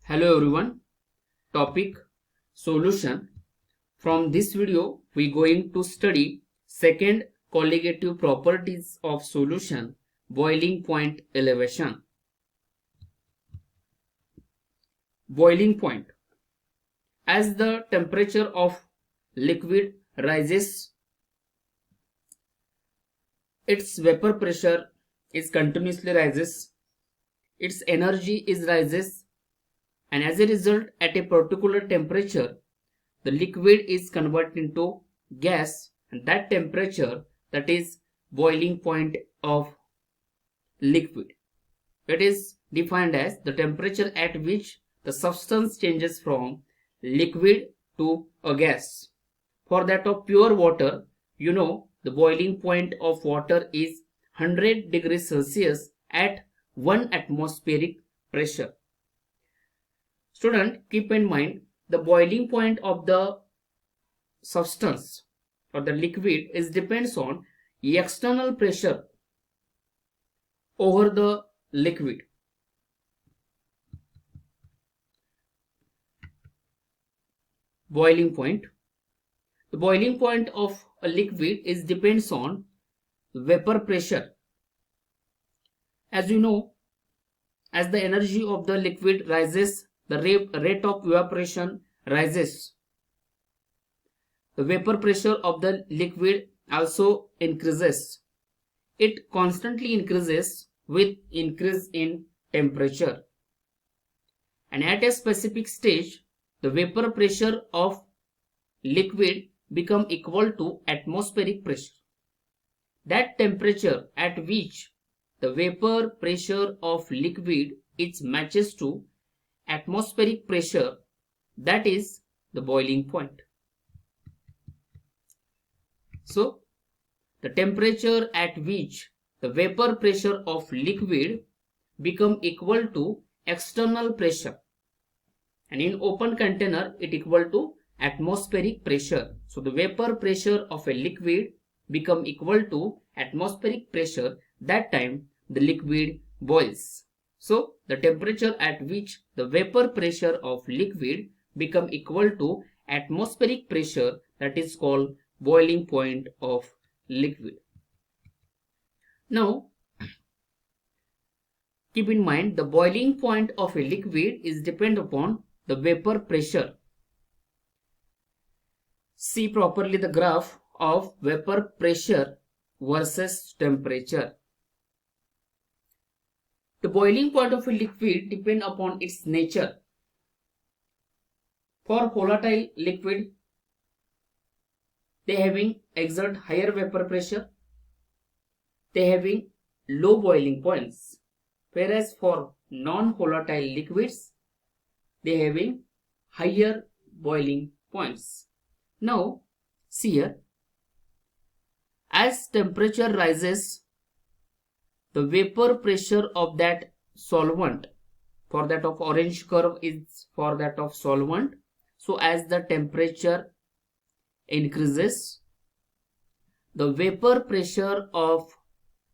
Hello everyone, topic solution. From this video we going to study second colligative properties of solution, boiling point elevation. Boiling point. As the temperature of liquid rises, its vapor pressure is continuously rises, its energy is rises, and as a result at a particular temperature the liquid is converted into gas, and that temperature, that is boiling point of liquid. It is defined as the temperature at which the substance changes from liquid to a gas. For that of pure water, the boiling point of water is 100 degrees Celsius at 1 atmospheric pressure. Student, keep in mind the boiling point of the substance or the liquid is depends on external pressure over the liquid. Boiling point. The boiling point of a liquid is depends on vapor pressure. As you know, as the energy of the liquid rises, the rate of evaporation rises. The vapor pressure of the liquid also increases. It constantly increases with increase in temperature. And at a specific stage, the vapor pressure of liquid become equal to atmospheric pressure. That temperature at which the vapor pressure of liquid is matches to atmospheric pressure, that is the boiling point. So, the temperature at which the vapor pressure of liquid become equal to external pressure, and in open container it equal to atmospheric pressure. So, the vapor pressure of a liquid become equal to atmospheric pressure, that time the liquid boils. So, the temperature at which the vapor pressure of liquid become equal to atmospheric pressure, that is called boiling point of liquid. Now, keep in mind the boiling point of a liquid is depend upon the vapor pressure. See properly the graph of vapor pressure versus temperature. The boiling point of a liquid depend upon its nature. For volatile liquid, they having exert higher vapor pressure, they having low boiling points, whereas for non-volatile liquids, they having higher boiling points. Now, see here, as temperature rises, the vapor pressure of that solvent, for that of orange curve is for that of solvent. So, as the temperature increases, the vapor pressure of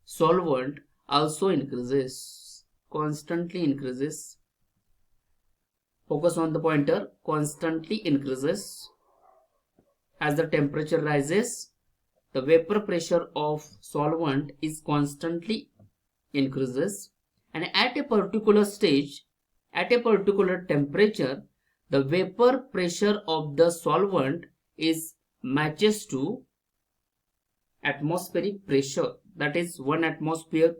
solvent also increases, constantly increases. Focus on the pointer, constantly increases. As the temperature rises, the vapor pressure of solvent is constantly increases, and at a particular stage, at a particular temperature, the vapor pressure of the solvent is matches to atmospheric pressure, that is 1 atmospheric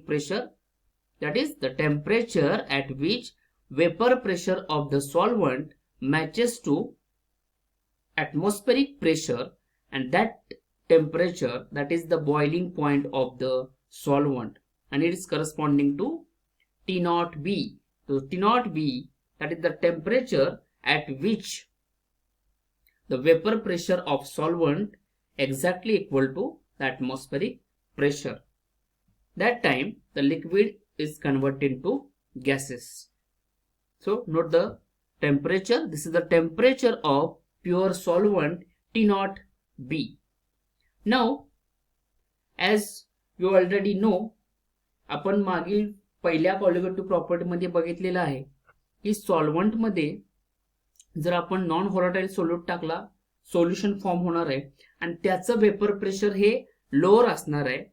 pressure, that is the temperature at which vapor pressure of the solvent matches to atmospheric pressure, and that temperature, that is the boiling point of the solvent, and it is corresponding to T0B. So T0B, that is the temperature at which the vapor pressure of solvent exactly equal to the atmospheric pressure. That time the liquid is converted into gases. So note the temperature. This is the temperature of pure solvent T0B. Now, as you already know, आपण मागील पहिल्या colligative property मध्ये बघितलेलं आहे की solvent मध्ये जर आपण नॉन व्होलाटाईल सोल्यूट टाकला सोल्युशन फॉर्म होणार आहे आणि त्याचं वेपर प्रेशर हे लोअर असणार आहे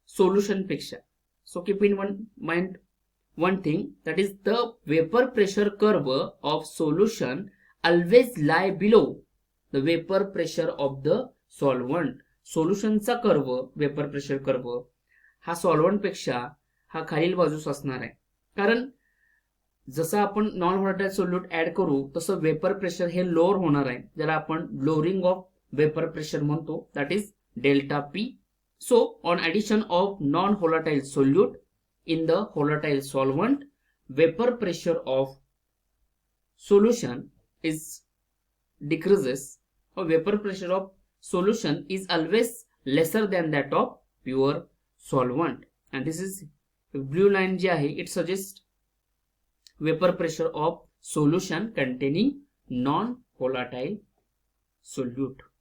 सोल्युशन पेक्षा. So keep in mind one thing, that is the vapor pressure curve of solution always lie below the vapor pressure of the solvent. Solution चा curve vapour pressure curve हा solvent पेक्षा हा खालील बाजूस असणार आहे, कारण जसं आपण नॉन व्होलाटाईल सोल्यूट ऍड करू तसं वेपर प्रेशर हे लोअर होणार आहे, ज्याला आपण लोअरिंग ऑफ वेपर प्रेशर म्हणतो, that is delta P. So on addition of non volatile solute in the volatile solvent, vapor pressure of solution is decreases, or vapor pressure of solution is always lesser than that of pure solvent. And this is blue line ji ahe, it suggests vapor pressure of solution containing non volatile solute.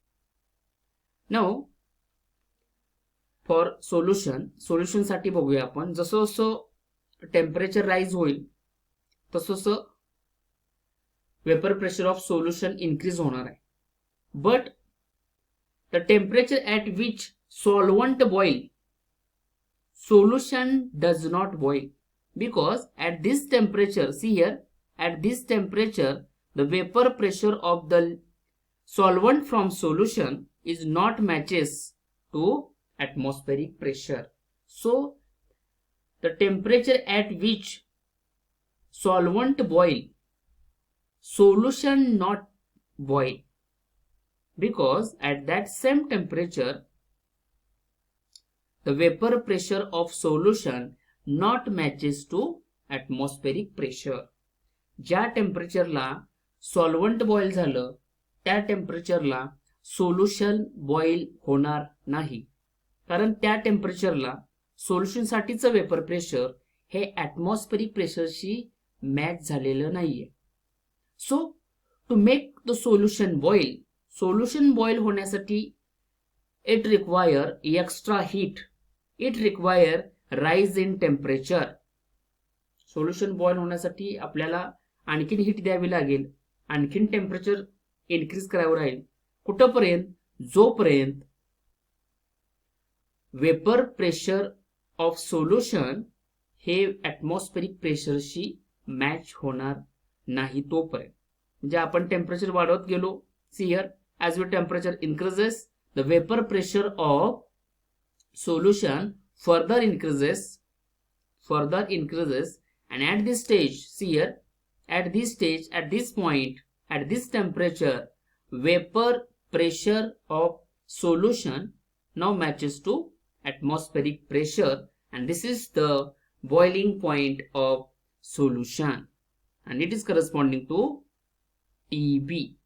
Now for solution साठी बघूया आपण, जसं जसं temperature rise होईल तसं तसं vapour pressure of solution increase होणार आहे. But the temperature at which solvent boil solution does not boil, because at this temperature, see here, at this temperature the vapour pressure of the solvent from solution is not matches to atmospheric pressure. So the temperature at which solvent boil, solution not boil, because at that same temperature the vapor pressure of solution not matches to atmospheric pressure. ज्या टेम्परेचरला solvent boil झालं त्या टेम्परेचरला solution boil होणार नाही, कारण त्या टेम्परेचरला solution साठीचं वेपर प्रेशर हे ॲटमॉस्फेरिक प्रेशरशी मॅच झालेलं नाहीये. So to make the solution boil होण्यासाठी it require extra heat, it require rise in temperature. Solution boil होण्यासाठी आपल्याला आणखीन हीट द्यावी लागेल, आणखीन टेम्परेचर इन्क्रीज करावं राहील. कुठंपर्यंत? जोपर्यंत वेपर प्रेशर ऑफ सोल्युशन हे ॲटमॉस्फेरिक प्रेशरशी मॅच होणार नाही तोपर्यंत. म्हणजे आपण टेम्परेचर वाढवत गेलो, see here, as your temperature increases the vapour pressure of solution further increases, and at this stage, see here, at this point, at this temperature, vapor pressure of solution now matches to atmospheric pressure, and this is the boiling point of solution, and it is corresponding to TB.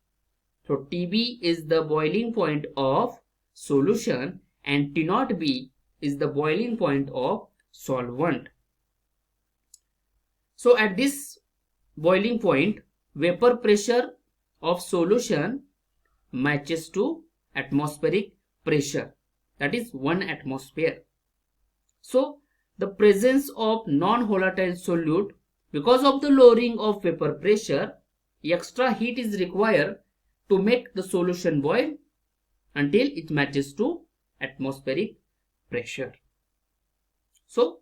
So TB is the boiling point of solution and T0 B is the boiling point of solvent. So at this boiling point, vapor pressure of solution matches to atmospheric pressure, that is 1 atmosphere. So the presence of non-volatile solute, because of the lowering of vapor pressure, extra heat is required to make the solution boil until it matches to atmospheric pressure. So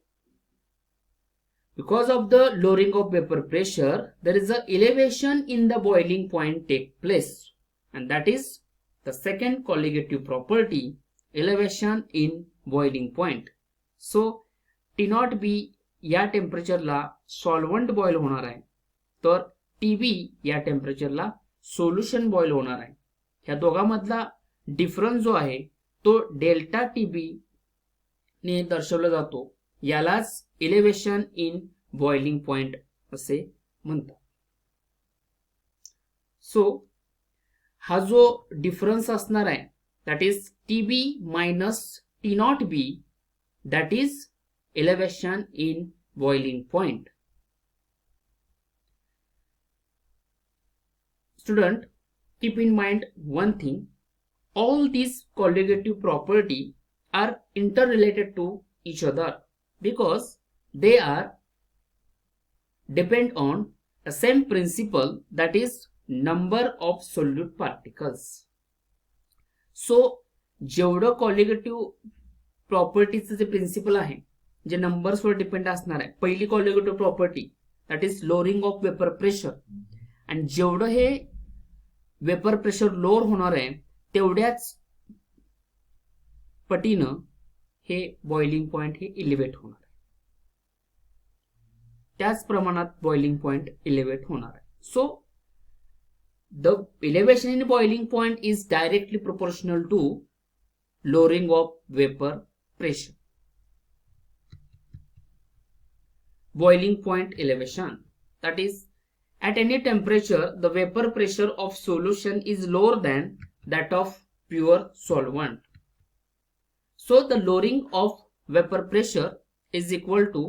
because of the lowering of vapor pressure, there is a elevation in the boiling point take place, and that is the second colligative property, elevation in boiling point. So T0 B या टेम्परेचरला solvent boil होणार आहे, तर TB या टेम्परेचरला solution boil होणार आहे. ह्या दोघांमधला difference जो आहे तो डेल्टा TB ने दर्शवला जातो, यालाच इलेव्हेशन इन बॉइलिंग पॉइंट असे म्हणतात. सो हा जो डिफरन्स असणार आहे that is TB minus T0 B, that is elevation in boiling point. Student, keep in mind one thing, all these colligative property are interrelated to each other because they are depend on the same principle, that is number of solute particles. सो जेवढं colligative प्रॉपर्टीचं जे principal आहे, जे नंबर्सवर depend असणार आहे, पहिली colligative property that is lowering of vapour pressure, आणि जेवढं हे vapour pressure lower होणार आहे तेवढ्याच पटीनं हे बॉइलिंग पॉइंट हे इलिव्हेट होणार आहे, त्याच प्रमाणात बॉइलिंग पॉइंट इलिव्हेट होणार आहे. So the elevation in boiling point is directly proportional to lowering of vapor pressure. Boiling point elevation, that is at any temperature the vapor pressure of solution is lower than that of pure solvent. So the lowering of vapor pressure is equal to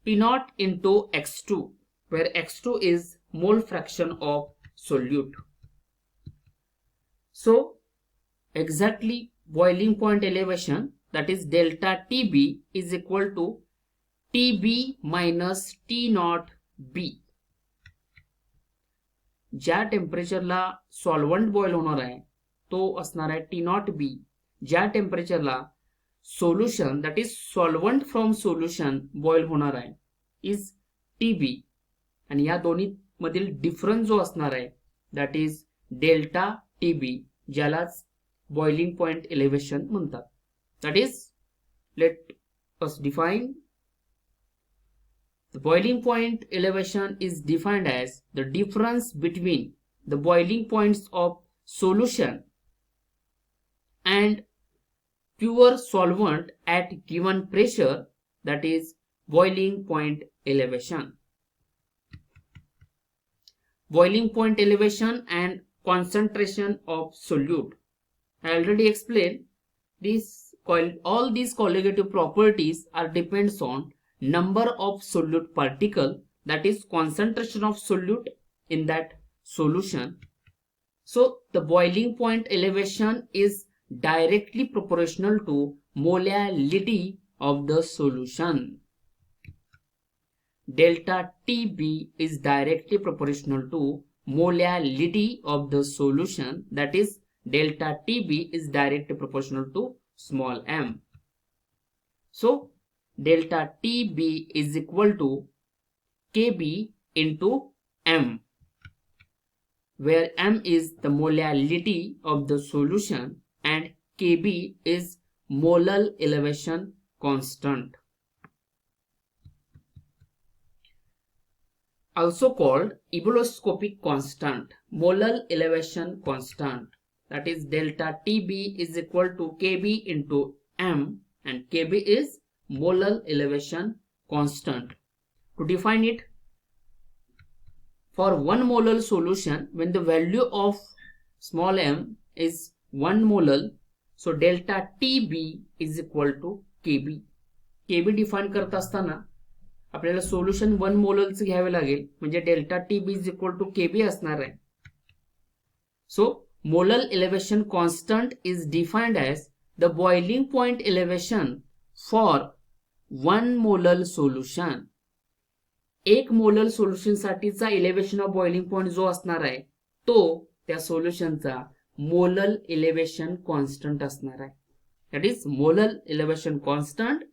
P naught into X2, where X2 is mole fraction of solute. So exactly boiling point elevation, that is delta TB is equal to TB minus T naught B. ज्या टेम्परेचरला solvent boil होणार आहे तो असणार आहे T naught B. ज्या टेम्परेचरला solution that is solvent from solution boil होणार आहे इज TB, आणि या दोन्ही मधील डिफरन्स जो असणार आहे दॅट इज डेल्टा TB, ज्यालाच बॉइलिंग पॉइंट एलिव्हेशन म्हणतात. That is let us define the boiling point elevation is defined as the difference between the boiling points of solution and pure solvent at given pressure, that is boiling point elevation. Boiling point elevation and concentration of solute. I already explained this. All these colligative properties are depends on number of solute particle, that is concentration of solute in that solution. So the boiling point elevation is directly proportional to molality of the solution. Delta TB is directly proportional to molality of the solution, that is delta TB is directly proportional to small m. So delta TB is equal to Kb into m, where m is the molality of the solution and Kb is molar elevation constant, also called ebullioscopic constant, molar elevation constant, that is delta TB is equal to Kb into m, and Kb is molar elevation constant. To define it, for 1 molar solution, when the value of small m is 1 molar, so delta TB is equal to Kb. Kb define करत असताना आपल्याला solution 1 मोलरचं घ्यावे लागेल, म्हणजे delta TB is equal to Kb असणार आहे. So molar elevation constant is defined as the boiling point elevation for 1 molar solution. 1 molar solution साठीचा elevation of boiling point जो असणार आहे तो त्या सोल्युशनचा मोलर इलेव्हेशन कॉन्स्टंट असणार आहे. That is molar elevation constant